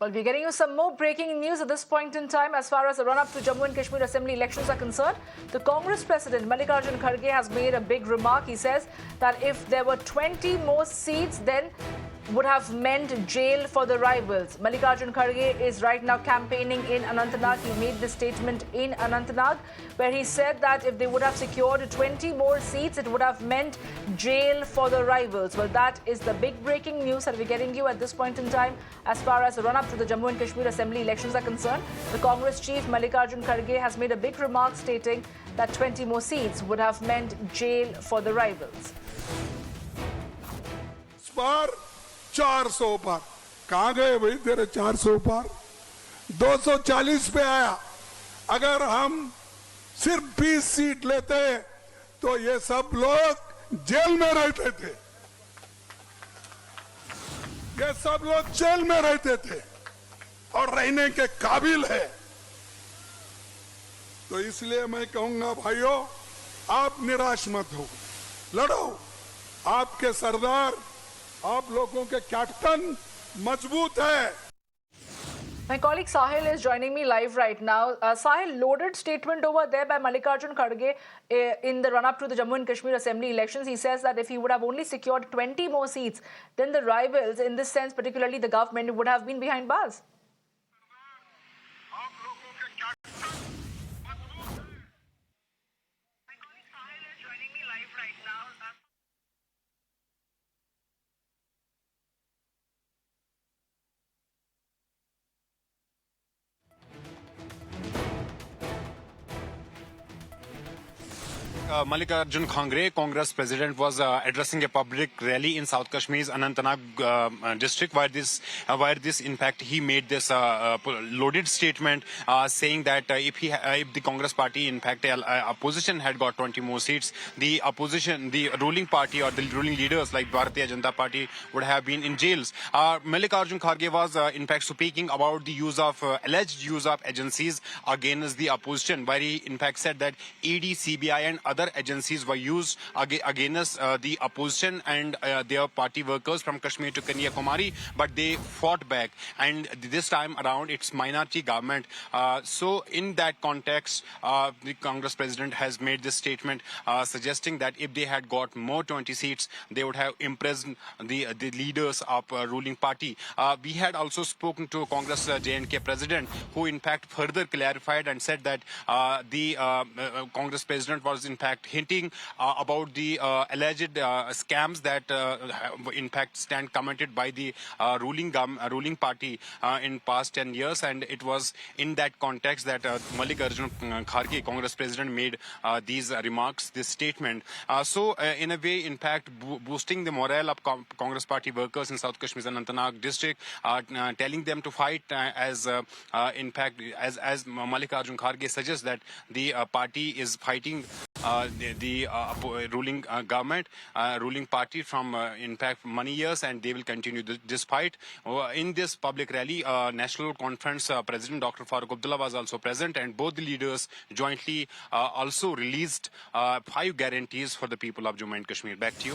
Well, we're getting you some more breaking news at this point in time as far as the run-up to Jammu and Kashmir Assembly elections are concerned. The Congress President Mallikarjun Kharge has made a big remark. He says that if there were 20 more seats, then would have meant jail for the rivals. Mallikarjun Kharge is right now campaigning in Anantnag. He made this statement in Anantnag where he said that if they would have secured 20 more seats, it would have meant jail for the rivals. Well, that is the big breaking news that we're getting you at this point in time as far as the run-up to the Jammu and Kashmir Assembly elections are concerned. The Congress chief Mallikarjun Kharge has made a big remark stating that 20 more seats would have meant jail for the rivals. 400 पर कहाँ गए भाई तेरे 400 पर 240 पे आया। अगर हम सिर्फ 20 सीट लेते तो ये सब लोग जेल में रहते थे। ये सब लोग जेल में रहते थे और रहने के काबिल है। तो इसलिए मैं कहूंगा भाइयों, आप निराश मत हो, लड़ो। आपके सरदार, आप लोगों के कैप्टन मजबूत है। My colleague Sahil is joining me live right now. Sahil, loaded statement over there by Mallikarjun Kharge in the run-up to the Jammu and Kashmir Assembly elections. He says that if he would have only secured 20 more seats, then the rivals, in this sense, particularly the government, would have been behind bars. Mallikarjun Kharge, Congress president, was addressing a public rally in South Kashmir's Anantnag district, where this in fact he made this loaded statement saying that if the Congress party, in fact, opposition had got 20 more seats, the opposition, the ruling party or the ruling leaders like Bharatiya Janata Party would have been in jails. Mallikarjun Kharge was in fact speaking about the use of alleged use of agencies against the opposition, where he in fact said that ED, CBI and other agencies were used against the opposition and their party workers from Kashmir to Kanyakumari, but they fought back, and this time around it's minority government. So in that context, the Congress president has made this statement suggesting that if they had got more 20 seats, they would have imprisoned the leaders of ruling party. We had also spoken to Congress J&K president, who in fact further clarified and said that the Congress president was in fact hinting about the alleged scams that in fact stand committed by the ruling party in past 10 years, and it was in that context that Mallikarjun Kharge, Congress president, made these remarks, this statement. So in a way, in fact, boosting the morale of Congress party workers in South Kashmir's Anantnag district, telling them to fight as in fact as Mallikarjun Kharge suggests that the party is fighting the ruling government, ruling party from in fact many years, and they will continue this fight. In this public rally, National Conference President Dr. Farooq Abdullah was also present, and both the leaders jointly also released 5 guarantees for the people of Jammu and Kashmir. Back to you.